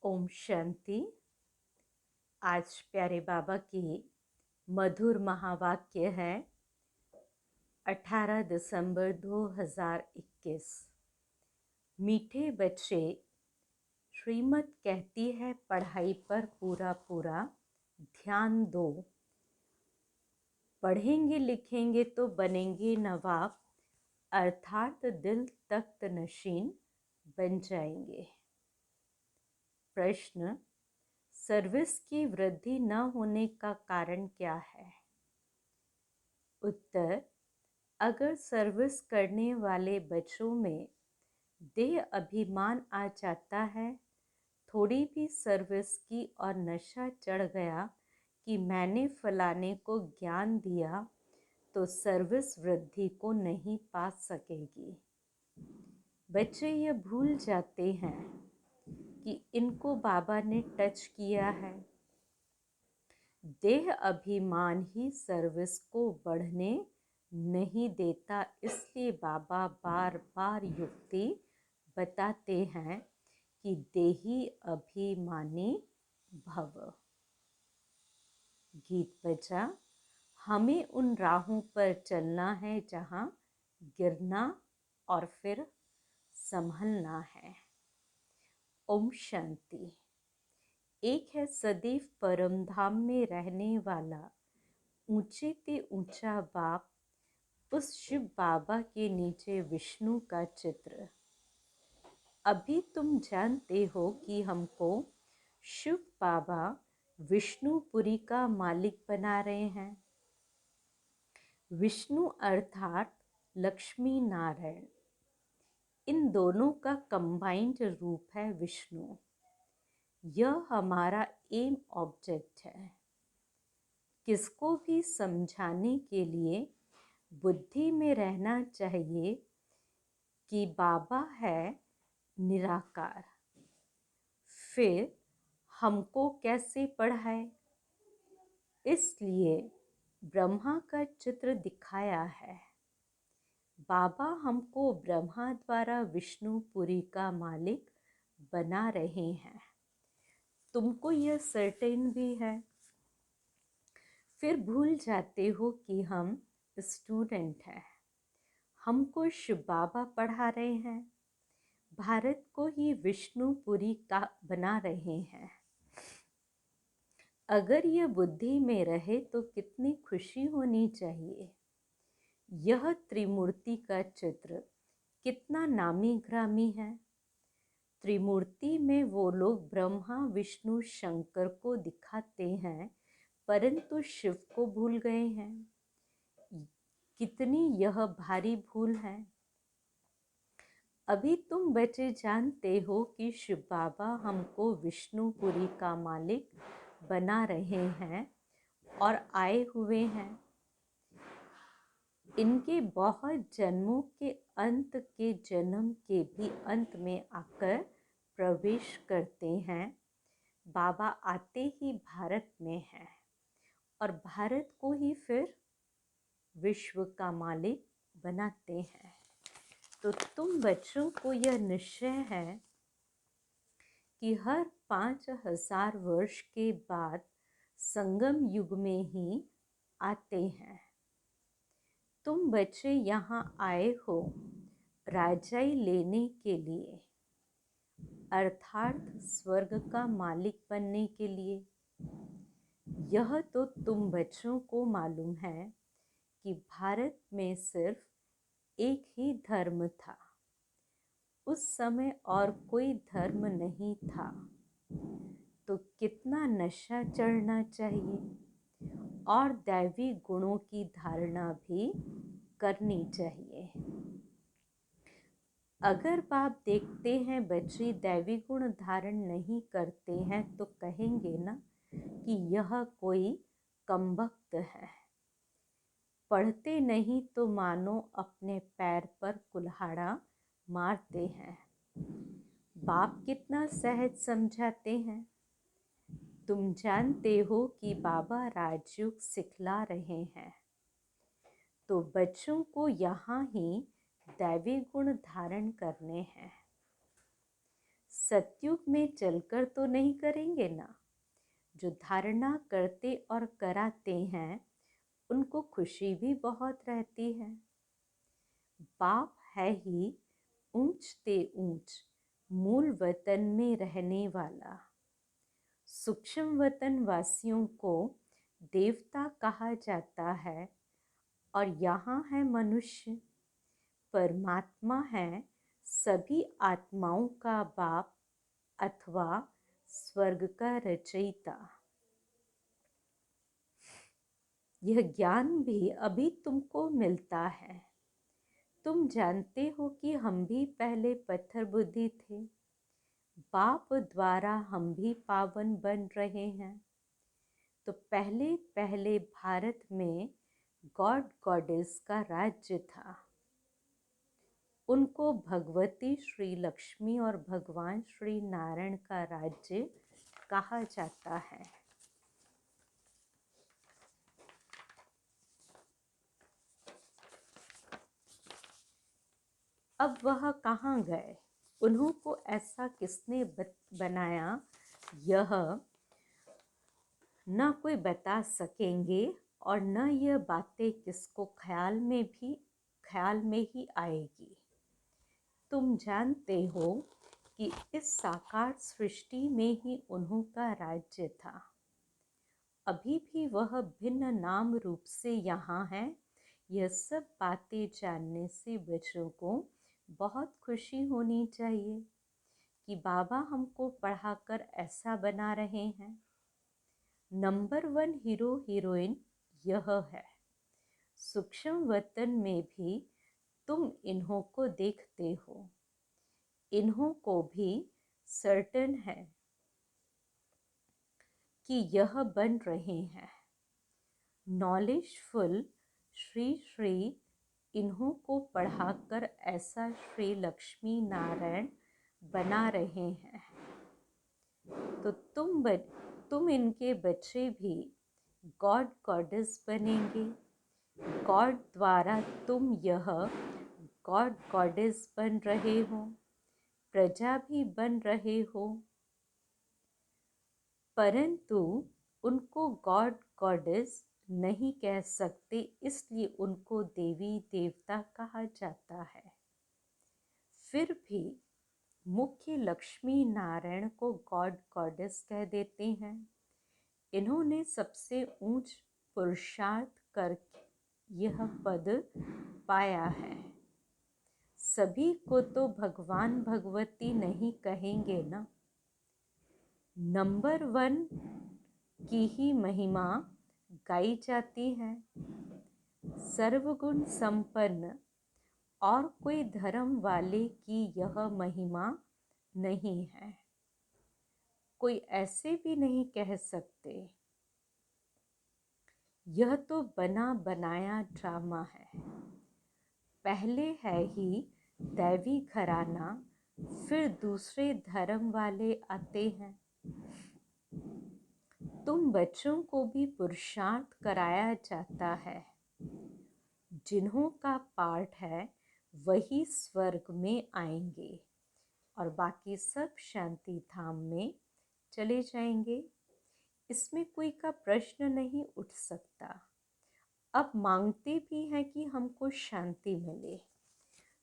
ओम शांति। आज प्यारे बाबा की मधुर महावाक्य है 18 दिसंबर 2021। मीठे बच्चे, श्रीमत कहती है पढ़ाई पर पूरा पूरा ध्यान दो। पढ़ेंगे लिखेंगे तो बनेंगे नवाब, अर्थात दिल तख्त नशीन बन जाएंगे। प्रश्न: सर्विस की वृद्धि न होने का कारण क्या है? उत्तर: अगर सर्विस करने वाले बच्चों में देह अभिमान आ जाता है, थोड़ी भी सर्विस की और नशा चढ़ गया कि मैंने फलाने को ज्ञान दिया, तो सर्विस वृद्धि को नहीं पा सकेगी। बच्चे ये भूल जाते हैं कि इनको बाबा ने टच किया है। देह अभिमान ही सर्विस को बढ़ने नहीं देता, इसलिए बाबा बार बार युक्ति बताते हैं कि देही अभिमानी भव। गीत बजा। हमें उन राहों पर चलना है जहाँ गिरना और फिर संभलना है। ओम शांति। एक है सदैव परम धाम में रहने वाला ऊंचे ते ऊंचा बाप, उस शिव बाबा के नीचे विष्णु का चित्र। अभी तुम जानते हो कि हमको शिव बाबा विष्णुपुरी का मालिक बना रहे हैं। विष्णु अर्थात लक्ष्मी नारायण, इन दोनों का कंबाइंड रूप है विष्णु। यह हमारा एम ऑब्जेक्ट है। किसको भी समझाने के लिए बुद्धि में रहना चाहिए कि बाबा है निराकार। फिर हमको कैसे पढ़ाए? इसलिए ब्रह्मा का चित्र दिखाया है। बाबा हमको ब्रह्मा द्वारा विष्णुपुरी का मालिक बना रहे हैं। तुमको यह सर्टेन भी है। फिर भूल जाते हो कि हम स्टूडेंट हैं। हमको शिव बाबा पढ़ा रहे हैं, भारत को ही विष्णुपुरी का बना रहे हैं। अगर यह बुद्धि में रहे तो कितनी खुशी होनी चाहिए। यह त्रिमूर्ति का चित्र कितना नामी ग्रामी है। त्रिमूर्ति में वो लोग ब्रह्मा विष्णु शंकर को दिखाते हैं, परंतु शिव को भूल गए हैं। कितनी यह भारी भूल है। अभी तुम बच्चे जानते हो कि शिव बाबा हमको विष्णुपुरी का मालिक बना रहे हैं और आए हुए हैं। इनके बहुत जन्मों के अंत के जन्म के भी अंत में आकर प्रवेश करते हैं। बाबा आते ही भारत में हैं और भारत को ही फिर विश्व का मालिक बनाते हैं। तो तुम बच्चों को यह निश्चय है कि हर 5000 वर्ष के बाद संगम युग में ही आते हैं। तुम बच्चे यहाँ आए हो राजाई लेने के लिए, अर्थात स्वर्ग का मालिक बनने के लिए। यह तो तुम बच्चों को मालूम है कि भारत में सिर्फ एक ही धर्म था। उस समय और कोई धर्म नहीं था, तो कितना नशा चढ़ना चाहिए और दैवी गुणों की धारणा भी करनी चाहिए। अगर बाप देखते हैं बच्चे दैवी गुण धारण नहीं करते हैं तो कहेंगे ना कि यह कोई कमबख्त है। पढ़ते नहीं तो मानो अपने पैर पर कुल्हाड़ा मारते हैं। बाप कितना सहज समझाते हैं। तुम जानते हो कि बाबा राजयोग सिखला रहे हैं, तो बच्चों को यहाँ ही दैवी गुण धारण करने हैं। सतयुग में चलकर तो नहीं करेंगे ना। जो धारणा करते और कराते हैं उनको खुशी भी बहुत रहती है। बाप है ही ऊंच ते ऊंच मूल वतन में रहने वाला। सूक्ष्म वतन वासियों को देवता कहा जाता है और यहाँ है मनुष्य। परमात्मा है सभी आत्माओं का बाप अथवा स्वर्ग का रचयिता। यह ज्ञान भी अभी तुमको मिलता है। तुम जानते हो कि हम भी पहले पत्थर बुद्धि थे। बाप द्वारा हम भी पावन बन रहे हैं। तो पहले पहले भारत में गॉड गॉडेस का राज्य था। उनको भगवती श्री लक्ष्मी और भगवान श्री नारायण का राज्य कहा जाता है। अब वह कहाँ गए? उन्हों को ऐसा किसने बनाया, यह न कोई बता सकेंगे और न यह बातें किसको ख्याल में ही आएगी। तुम जानते हो कि इस साकार सृष्टि में ही उन्हों का राज्य था। अभी भी वह भिन्न नाम रूप से यहाँ है। यह सब बातें जानने से बच्चों को बहुत खुशी होनी चाहिए कि बाबा हमको पढ़ाकर ऐसा बना रहे हैं। नंबर 1 हीरो हीरोइन यह है। सूक्ष्म वतन में भी तुम इन्हों को देखते हो। इन्हों को भी सर्टेन है कि यह बन रहे हैं। नॉलेजफुल श्री श्री इन्हों को पढ़ाकर ऐसा श्री लक्ष्मी नारायण बना रहे हैं। तो तुम इनके बच्चे भी गॉड गॉडेस बनेंगे। गॉड द्वारा तुम यह गॉड गॉडेस बन रहे हो, प्रजा भी बन रहे हो। परंतु उनको गॉड गॉडेस नहीं कह सकते, इसलिए उनको देवी देवता कहा जाता है। फिर भी मुख्य लक्ष्मी नारायण को गॉड गॉडेस कह देते हैं। इन्होंने सबसे ऊंच पुरुषार्थ कर यह पद पाया है। सभी को तो भगवान भगवती नहीं कहेंगे ना। नंबर 1 की ही महिमा गाई जाती है। सर्वगुण संपन्न और कोई धर्म वाले की यह महिमा नहीं है। कोई ऐसे भी नहीं कह सकते। यह तो बना बनाया ड्रामा है। पहले है ही दैवी घराना, फिर दूसरे धर्म वाले आते हैं। तुम बच्चों को भी पुरुषार्थ कराया जाता है। जिन्हों का पाठ है वही स्वर्ग में आएंगे और बाकी सब शांति धाम में चले जाएंगे। इसमें कोई का प्रश्न नहीं उठ सकता। अब मांगते भी हैं कि हमको शांति मिले।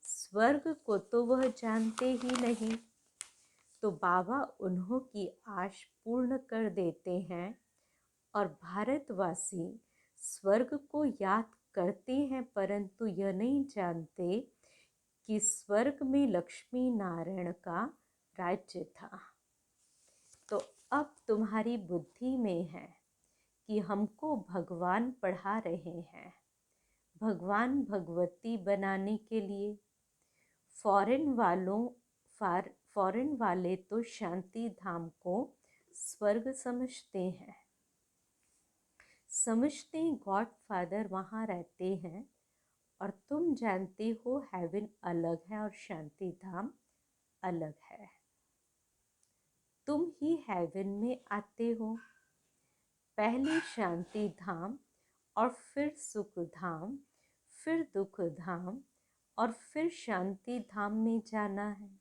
स्वर्ग को तो वह जानते ही नहीं। तो बाबा उन्हों की आश पूर्ण कर देते हैं और भारतवासी स्वर्ग को याद करते हैं, परंतु यह नहीं जानते कि स्वर्ग में लक्ष्मी नारायण का राज्य था। तो अब तुम्हारी बुद्धि में है कि हमको भगवान पढ़ा रहे हैं, भगवान भगवती बनाने के लिए। फॉरेन वाले तो शांति धाम को स्वर्ग समझते हैं, समझते गॉड फादर वहाँ रहते हैं। और तुम जानते हो हेवन अलग है और शांति धाम अलग है। तुम ही हेवन में आते हो। पहले शांति धाम और फिर सुख धाम, फिर दुख धाम और फिर शांति धाम में जाना है।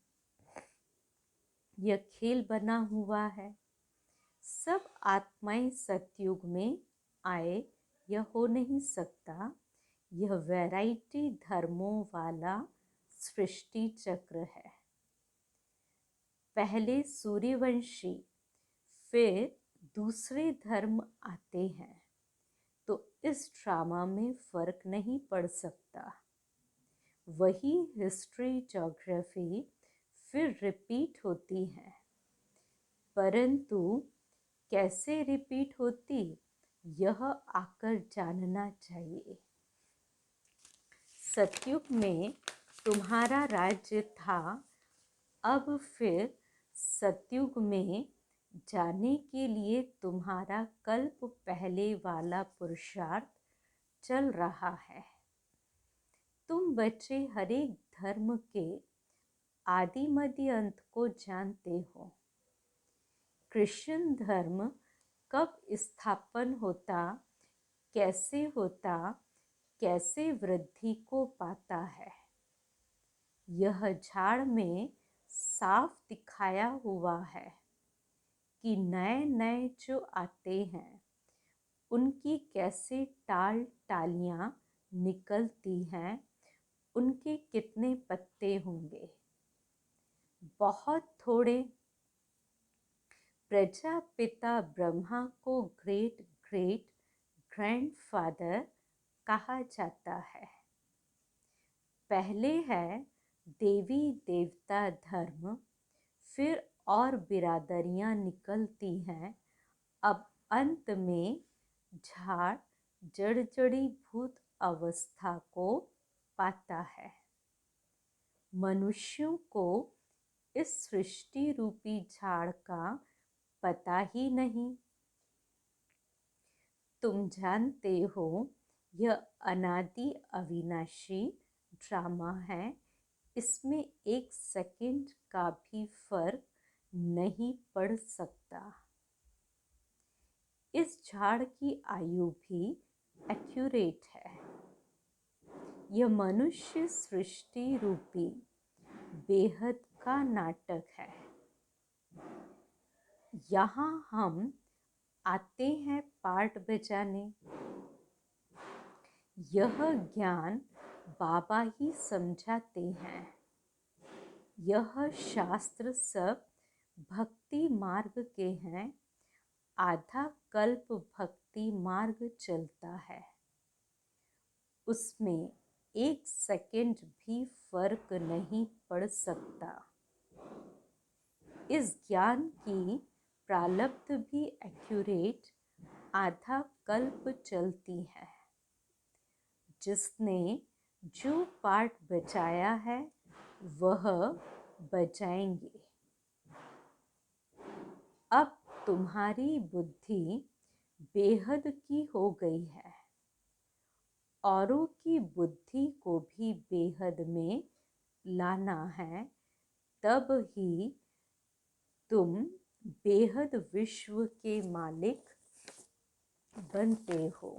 यह खेल बना हुआ है। सब आत्माएं सतयुग में आए यह हो नहीं सकता। यह वैरायटी धर्मों वाला सृष्टि चक्र है। पहले सूर्यवंशी फिर दूसरे धर्म आते हैं, तो इस ड्रामा में फर्क नहीं पड़ सकता। वही हिस्ट्री ज्योग्राफी फिर रिपीट होती है, परंतु कैसे रिपीट होती यह आकर जानना चाहिए। सतयुग में तुम्हारा राज्य था, अब फिर सतयुग में जाने के लिए तुम्हारा कल्प पहले वाला पुरुषार्थ चल रहा है। तुम बच्चे हरेक धर्म के आदि मध्य अंत को जानते हो। क्रिश्चियन धर्म कब स्थापन होता, कैसे वृद्धि को पाता है, यह झाड़ में साफ दिखाया हुआ है कि नए नए जो आते हैं उनकी कैसे टाल टालियां निकलती हैं, उनके कितने पत्ते होंगे। बहुत थोड़े। प्रजापिता ब्रह्मा को ग्रेट ग्रेट ग्रैंडफादर कहा जाता है। पहले है देवी देवता धर्म, फिर और बिरादरियां निकलती हैं। अब अंत में झाड़ जड़ी भूत अवस्था को पाता है। मनुष्यों को इस सृष्टि रूपी झाड़ का पता ही नहीं। तुम जानते हो यह अनादि अविनाशी ड्रामा है। इसमें एक सेकंड का भी फर्क नहीं पड़ सकता। इस झाड़ की आयु भी एक्यूरेट है। यह मनुष्य सृष्टि रूपी बेहद का नाटक है। यहाँ हम आते हैं पार्ट बजाने। यह ज्ञान बाबा ही समझाते हैं। यह शास्त्र सब भक्ति मार्ग के हैं। आधा कल्प भक्ति मार्ग चलता है, उसमें एक सेकंड भी फर्क नहीं पड़ सकता। इस ज्ञान की प्रालब्ध भी एक्यूरेट आधा कल्प चलती है। जिसने जो पार्ट बजाया है वह बजाएंगे। अब तुम्हारी बुद्धि बेहद की हो गई है। औरों की बुद्धि को भी बेहद में लाना है, तब ही तुम बेहद विश्व के मालिक बनते हो।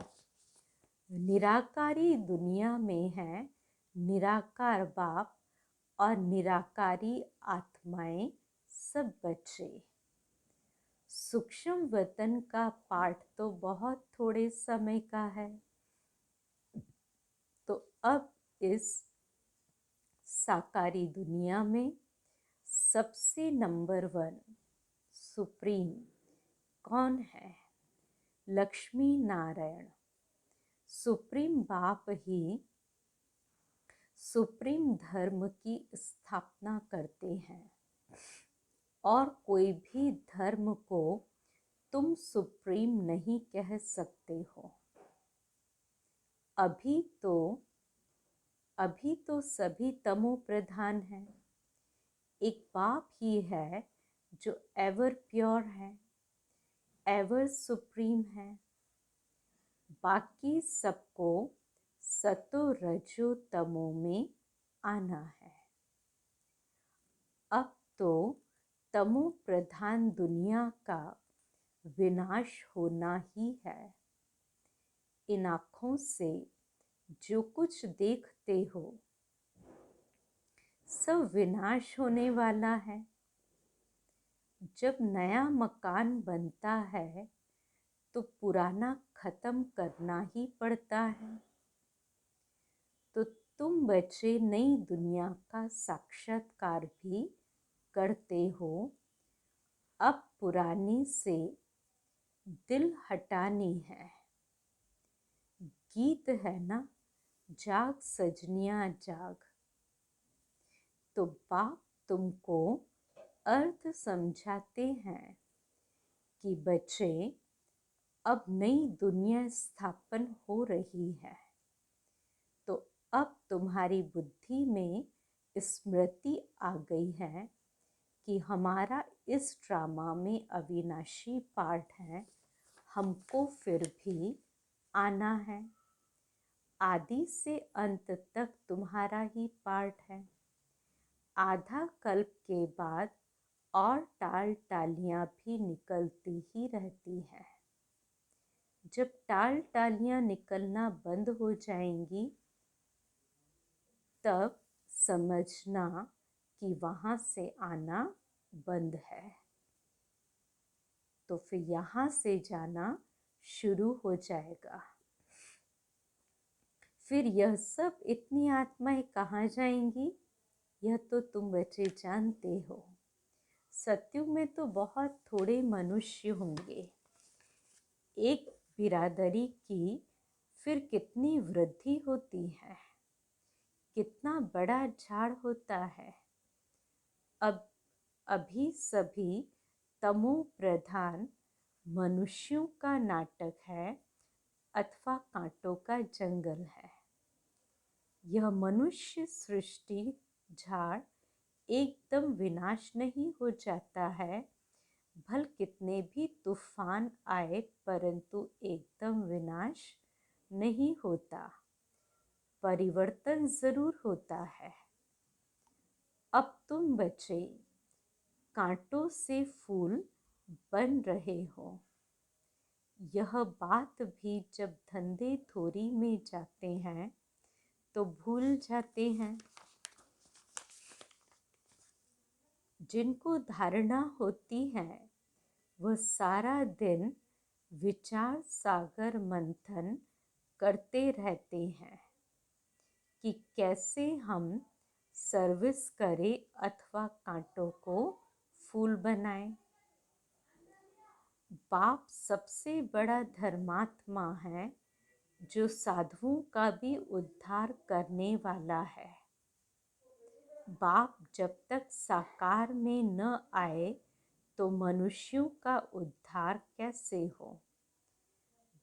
निराकारी दुनिया में है निराकार बाप और निराकारी आत्माएं सब बच्चे। सूक्ष्म वतन का पाठ तो बहुत थोड़े समय का है, तो अब इस साकारी दुनिया में सबसे नंबर 1 सुप्रीम कौन है? लक्ष्मी नारायण। सुप्रीम बाप ही सुप्रीम धर्म की स्थापना करते हैं, और कोई भी धर्म को तुम सुप्रीम नहीं कह सकते हो। अभी तो सभी तमो प्रधान हैं। एक बाप ही है जो एवर प्योर है, एवर सुप्रीम है। बाकी सबको सतो रजो तमो में आना है। अब तो तमो प्रधान दुनिया का विनाश होना ही है। इन आँखों से जो कुछ देखते हो सब विनाश होने वाला है। जब नया मकान बनता है तो पुराना खत्म करना ही पड़ता है। तो तुम बच्चे नई दुनिया का साक्षात्कार भी करते हो। अब पुरानी से दिल हटानी है। गीत है ना, जाग सजनिया जाग। तो बाप तुमको अर्थ समझाते हैं कि बच्चे अब नई दुनिया स्थापन हो रही है। तो अब तुम्हारी बुद्धि में स्मृति आ गई है कि हमारा इस ड्रामा में अविनाशी पार्ट है, हमको फिर भी आना है। आदि से अंत तक तुम्हारा ही पार्ट है। आधा कल्प के बाद और टाल टालियां भी निकलती ही रहती हैं। जब टाल टालियां निकलना बंद हो जाएंगी तब समझना कि वहाँ से आना बंद है। तो फिर यहाँ से जाना शुरू हो जाएगा। फिर यह सब इतनी आत्माएं कहाँ जाएंगी, यह तो तुम बच्चे जानते हो। सत्युग में तो बहुत थोड़े मनुष्य होंगे। एक बिरादरी की फिर कितनी वृद्धि होती है, कितना बड़ा झाड़ होता है। अब अभी सभी तमो प्रधान मनुष्यों का नाटक है अथवा कांटों का जंगल है। यह मनुष्य सृष्टि झाड़ एकदम विनाश नहीं हो जाता है। भल कितने भी तूफान आए परंतु एकदम विनाश नहीं होता, परिवर्तन जरूर होता है। अब तुम बच्चे कांटों से फूल बन रहे हो। यह बात भी जब धंधे थोरी में जाते हैं तो भूल जाते हैं। जिनको धारणा होती है वह सारा दिन विचार सागर मंथन करते रहते हैं कि कैसे हम सर्विस करें अथवा कांटों को फूल बनाएं। बाप सबसे बड़ा धर्मात्मा है जो साधुओं का भी उद्धार करने वाला है। बाप जब तक साकार में न आए तो मनुष्यों का उद्धार कैसे हो।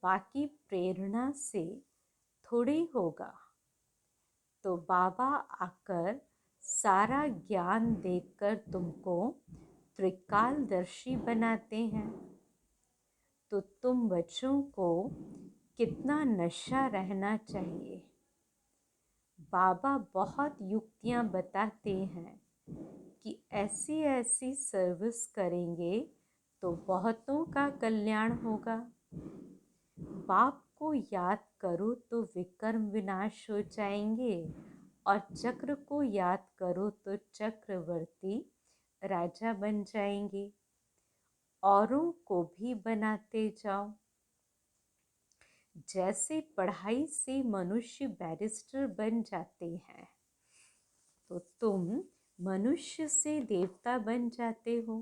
बाकी प्रेरणा से थोड़ी होगा। तो बाबा आकर सारा ज्ञान देकर तुमको त्रिकालदर्शी बनाते हैं। तो तुम बच्चों को कितना नशा रहना चाहिए। बाबा बहुत युक्तियां बताते हैं कि ऐसी ऐसी सर्विस करेंगे तो बहुतों का कल्याण होगा। बाप को याद करो तो विकर्म विनाश हो जाएंगे और चक्र को याद करो तो चक्रवर्ती राजा बन जाएंगे। औरों को भी बनाते जाओ। जैसे पढ़ाई से मनुष्य बैरिस्टर बन जाते हैं तो तुम मनुष्य से देवता बन जाते हो।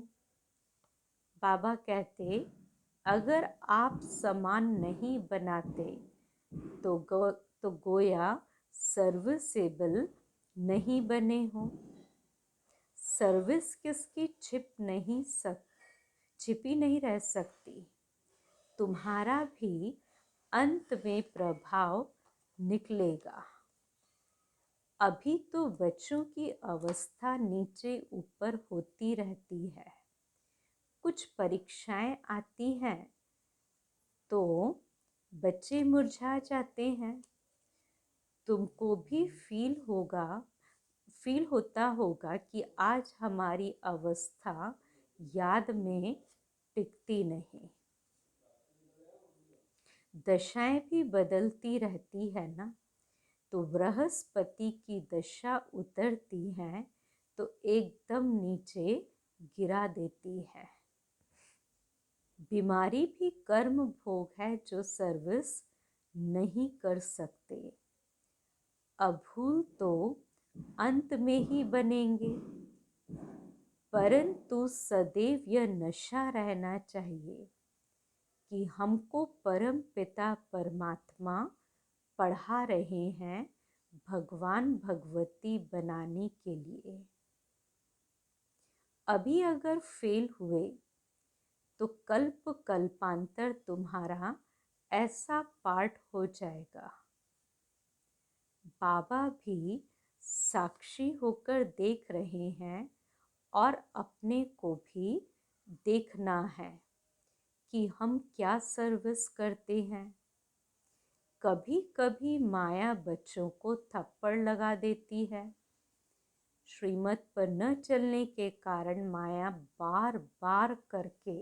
बाबा कहते अगर आप समान नहीं बनाते तो गोया सर्विसेबल नहीं बने हो। सर्विस किसकी छिपी नहीं रह सकती। तुम्हारा भी अंत में प्रभाव निकलेगा। अभी तो बच्चों की अवस्था नीचे ऊपर होती रहती है। कुछ परीक्षाएं आती हैं तो बच्चे मुरझा जाते हैं। तुमको भी फील होता होगा कि आज हमारी अवस्था याद में टिकती नहीं। दशाएं भी बदलती रहती है ना। तो बृहस्पति की दशा उतरती है तो एकदम नीचे गिरा देती है। बीमारी भी कर्म भोग है जो सर्विस नहीं कर सकते। अभूल तो अंत में ही बनेंगे, परंतु सदैव यह नशा रहना चाहिए कि हमको परम पिता परमात्मा पढ़ा रहे हैं भगवान भगवती बनाने के लिए। अभी अगर फेल हुए तो कल्प कल्पांतर तुम्हारा ऐसा पाठ हो जाएगा। बाबा भी साक्षी होकर देख रहे हैं और अपने को भी देखना है कि हम क्या सर्विस करते हैं। कभी कभी माया बच्चों को थप्पड़ लगा देती है। श्रीमत पर न चलने के कारण माया बार बार करके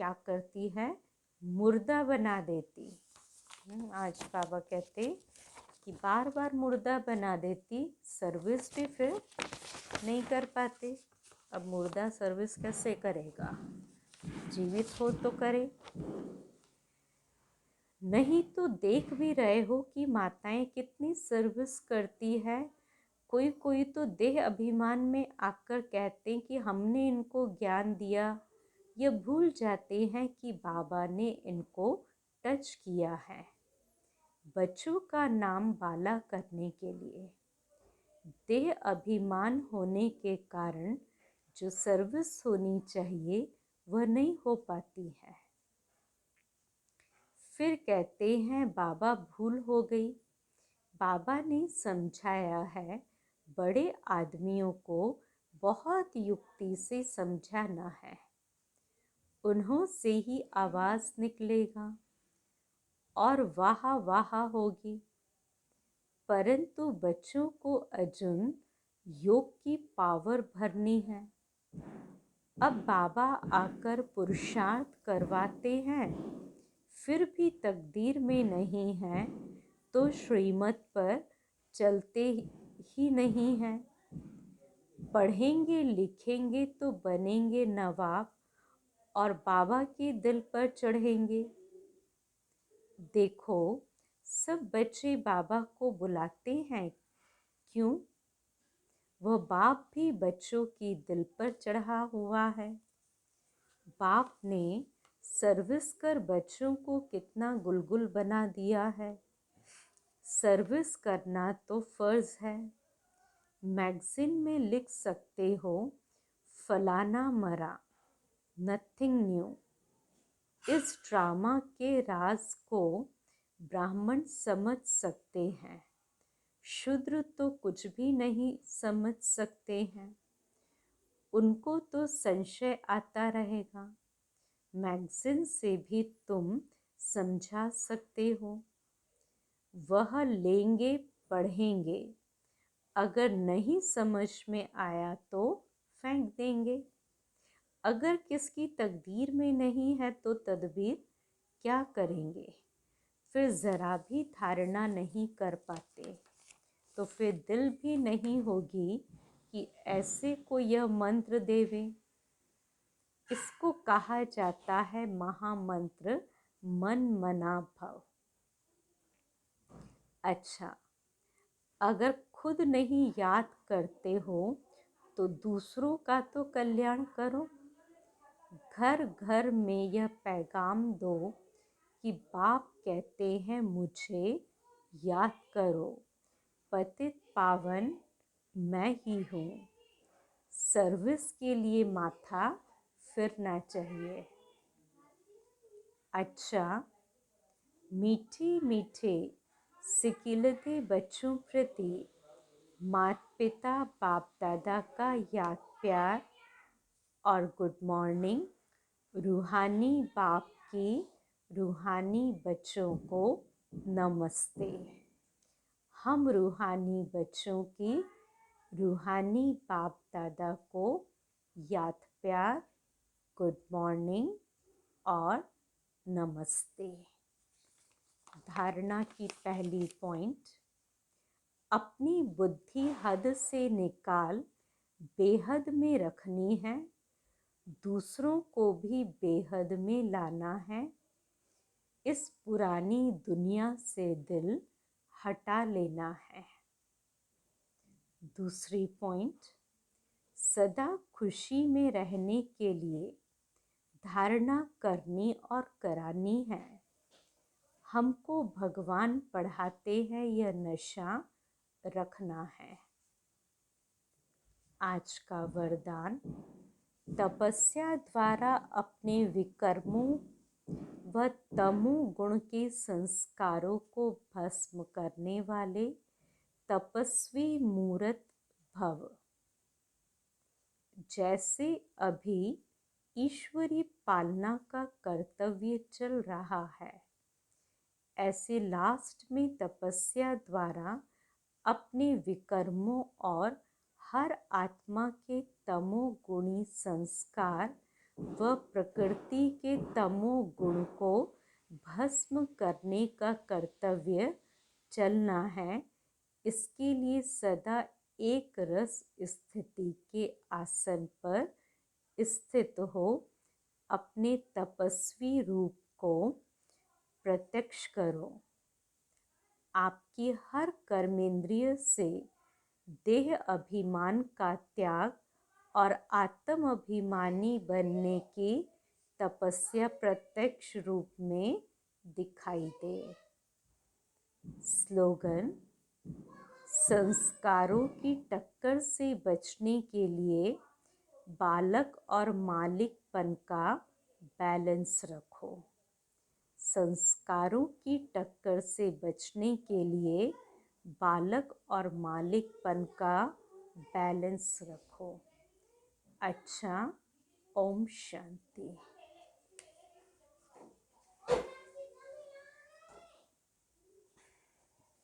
क्या करती है, मुर्दा बना देती। आज बाबा कहते कि बार बार मुर्दा बना देती, सर्विस भी फिर नहीं कर पाते। अब मुर्दा सर्विस कैसे करेगा, जीवित हो तो करे। नहीं तो देख भी रहे हो कि माताएं कितनी सर्विस करती है। कोई कोई तो देह अभिमान में आकर कहते हैं कि हमने इनको ज्ञान दिया, ये भूल जाते हैं कि बाबा ने इनको टच किया है बच्चों का नाम बाला करने के लिए। देह अभिमान होने के कारण जो सर्विस होनी चाहिए वह नहीं हो पाती है। फिर कहते हैं बाबा भूल हो गई। बाबा ने समझाया है, बड़े आदमियों को बहुत युक्ति से समझाना है, उन्हों से ही आवाज निकलेगा और वाह वाह होगी। परंतु बच्चों को अर्जुन योग की पावर भरनी है। अब बाबा आकर पुरुषार्थ करवाते हैं, फिर भी तकदीर में नहीं है तो श्रीमत पर चलते ही नहीं हैं। पढ़ेंगे लिखेंगे तो बनेंगे नवाब और बाबा के दिल पर चढ़ेंगे। देखो सब बच्चे बाबा को बुलाते हैं, क्यों? वह बाप भी बच्चों की दिल पर चढ़ा हुआ है। बाप ने सर्विस कर बच्चों को कितना गुलगुल बना दिया है। सर्विस करना तो फर्ज है। मैगजीन में लिख सकते हो, फलाना मरा, नथिंग न्यू। इस ड्रामा के राज को ब्राह्मण समझ सकते हैं, शूद्र तो कुछ भी नहीं समझ सकते हैं। उनको तो संशय आता रहेगा। मैगजीन से भी तुम समझा सकते हो। वह लेंगे पढ़ेंगे, अगर नहीं समझ में आया तो फेंक देंगे। अगर किसकी तकदीर में नहीं है तो तदबीर क्या करेंगे। फिर ज़रा भी धारणा नहीं कर पाते तो फिर दिल भी नहीं होगी कि ऐसे को यह मंत्र देवे। इसको कहा जाता है महामंत्र मन मना भव। अच्छा, अगर खुद नहीं याद करते हो तो दूसरों का तो कल्याण करो। घर घर में यह पैगाम दो कि बाप कहते हैं मुझे याद करो, पतित पावन मैं ही हूँ। सर्विस के लिए माथा फिरना चाहिए। अच्छा, मीठे मीठे सिकिलते बच्चों प्रति माता पिता बाप दादा का याद प्यार और गुड मॉर्निंग। रूहानी बाप की रूहानी बच्चों को नमस्ते। हम रूहानी बच्चों की रूहानी बाप दादा को याद प्यार, गुड मॉर्निंग और नमस्ते। धारणा की पहली पॉइंट, अपनी बुद्धि हद से निकाल बेहद में रखनी है, दूसरों को भी बेहद में लाना है। इस पुरानी दुनिया से दिल हटा लेना है। दूसरी पॉइंट, सदा खुशी में रहने के लिए धारणा करनी और करानी है। हमको भगवान पढ़ाते हैं यह नशा रखना है। आज का वरदान, तपस्या द्वारा अपने विकर्मों व तमोगुण के संस्कारों को भस्म करने वाले तपस्वी मूर्त भव। जैसे अभी ईश्वरी पालना का कर्तव्य चल रहा है, ऐसे लास्ट में तपस्या द्वारा अपने विकर्मों और हर आत्मा के तमोगुणी संस्कार व प्रकृति के तमोगुण को भस्म करने का कर्तव्य चलना है। इसके लिए सदा एक रस स्थिति के आसन पर स्थित हो अपने तपस्वी रूप को प्रत्यक्ष करो। आपकी हर कर्मेंद्रिय से देह अभिमान का त्याग और आत्म अभिमानी बनने की तपस्या प्रत्यक्ष रूप में दिखाई दे। स्लोगन, संस्कारों की टक्कर से बचने के लिए बालक और मालिकपन का बैलेंस रखो। संस्कारों की टक्कर से बचने के लिए बालक और मालिकपन का बैलेंस रखो। अच्छा, ओम शांति।